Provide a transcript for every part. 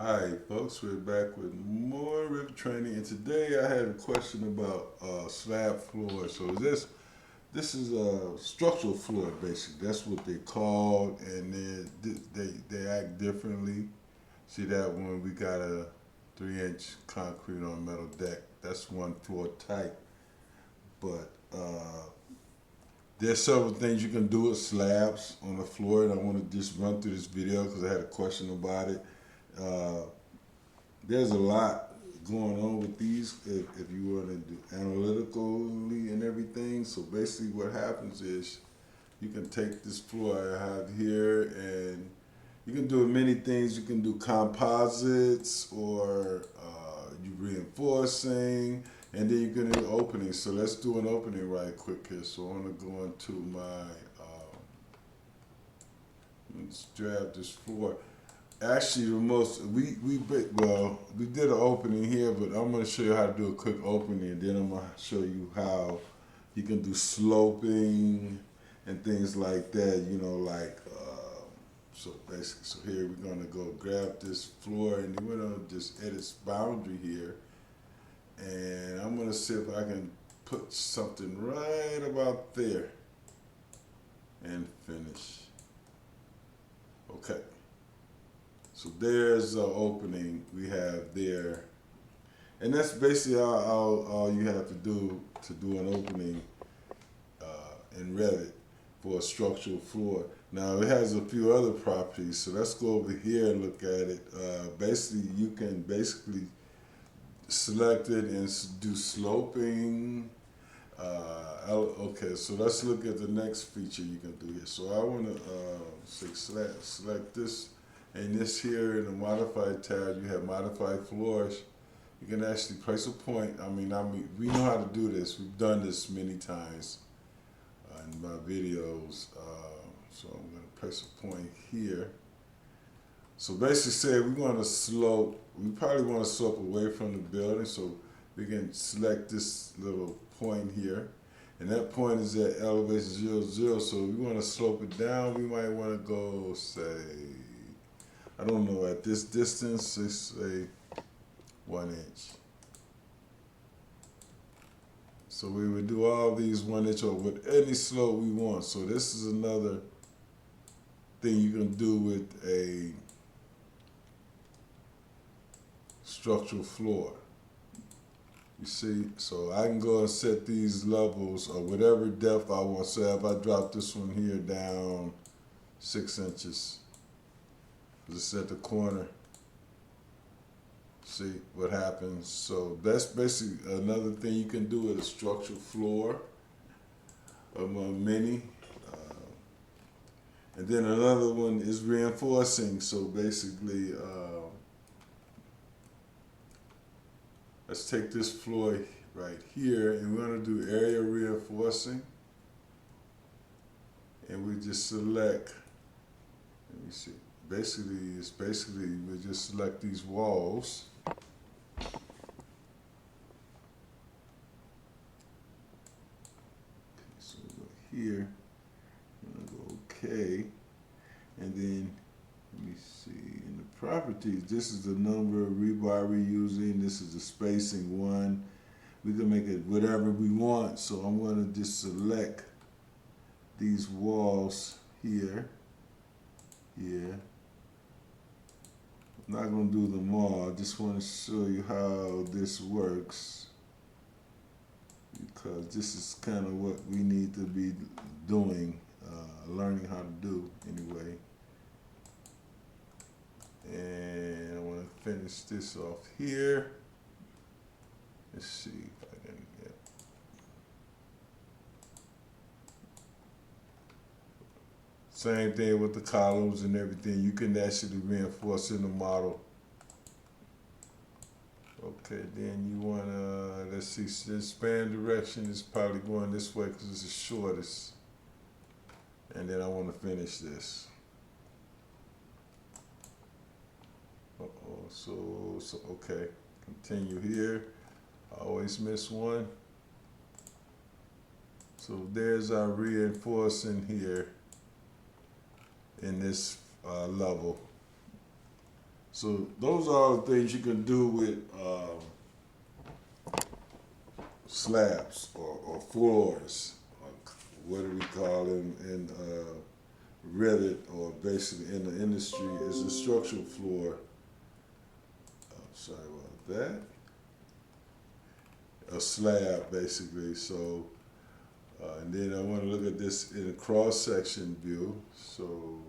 Hi folks, we're back with more Revit training, and today I had a question about slab floor. So this is a structural floor basically. That's what they called, and they act differently. See that one? We got a 3-inch concrete on metal deck. That's one floor type, but there's several things you can do with slabs on the floor, and I want to just run through this video because I had a question about it. Uh, there's a lot going on with these if you want to do analytically and everything. So basically what happens is you can take this floor I have here and you can do many things. You can do composites or you reinforcing, and then you can do openings. So let's do an opening right quick here. So I'm going to go into my, let's drag this floor. Actually, the most we did an opening here, but I'm going to show you how to do a quick opening, and then I'm going to show you how you can do sloping and things like that. You know, like so basically. So here we're going to go grab this floor, and then we're going to just edit its boundary here, and I'm going to see if I can put something right about there and finish. Okay. So there's an opening we have there. And that's basically all you have to do an opening in Revit for a structural floor. Now it has a few other properties, so let's go over here and look at it. Basically, you can select it and do sloping. Okay, so let's look at the next feature you can do here. So I want to select this. And this here in the modified tab, you have modified floors. You can actually place a point. I mean, we know how to do this. We've done this many times in my videos. So I'm going to place a point here. So basically, say we want to slope. We probably want to slope away from the building, so we can select this little point here. And that point is at elevation 0, 0. So we want to slope it down. We might want to go, say, I don't know, at this distance, let's say 1 inch. So we would do all these 1 inch or with any slope we want. So this is another thing you can do with a structural floor. You see, so I can go and set these levels or whatever depth I want. So if I drop this one here down 6 inches, it's at the corner. See what happens. So that's basically another thing you can do with a structural floor of a mini. And then another one is reinforcing. So basically, let's take this floor right here, and we're going to do area reinforcing. And we just select, let me see. Basically we just select these walls. Okay, so we go here, I'm gonna go okay, and then let me see in the properties. This is the number of rebar we're using. This is the spacing one. We can make it whatever we want. So I'm gonna just select these walls here. I'm not going to do them all. I just want to show you how this works, because this is kind of what we need to be doing, learning how to do anyway. And I want to finish this off here. Let's see if I can get. Same thing with the columns and everything. You can actually reinforce in the model. Okay, then you want to, let's see, the span direction is probably going this way because it's the shortest. And then I want to finish this. So okay, continue here. I always miss one. So there's our reinforcing here in this level. So those are all the things you can do with slabs or floors, or what do we call them in Revit, or basically in the industry is a structural floor. Sorry about that. A slab, basically. So, and then I want to look at this in a cross-section view. So,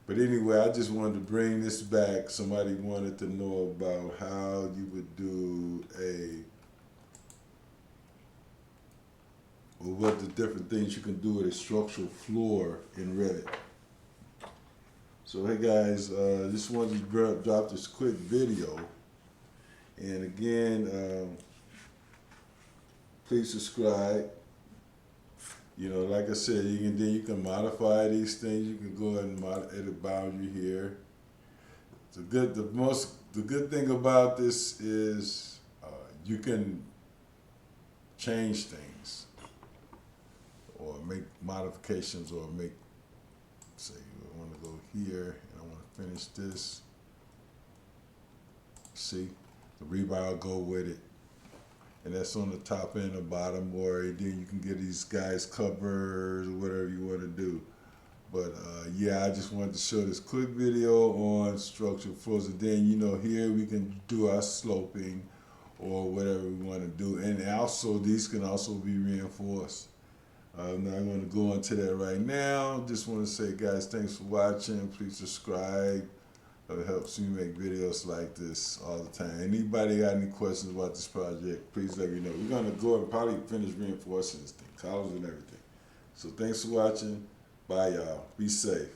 but anyway, I just wanted to bring this back. Somebody wanted to know about how you would do or what the different things you can do with a structural floor in Revit. So hey guys, just wanted to drop this quick video. And again, please subscribe. You know, like I said, you can modify these things. You can go ahead and edit the boundary here. The good thing about this is you can change things or make modifications, or make, say, I want to go here and I want to finish this. See, the rebar will go with it. And that's on the top and the bottom, or then you can get these guys covers or whatever you want to do. But yeah, I just wanted to show this quick video on structural floors. And then, you know, here we can do our sloping or whatever we want to do. And also, these can also be reinforced. I'm not going to go into that right now. Just want to say, guys, thanks for watching. Please subscribe. It helps me make videos like this all the time. Anybody got any questions about this project, please let me know. We're going to go and probably finish reinforcing this thing, colors and everything. So thanks for watching. Bye, y'all. Be safe.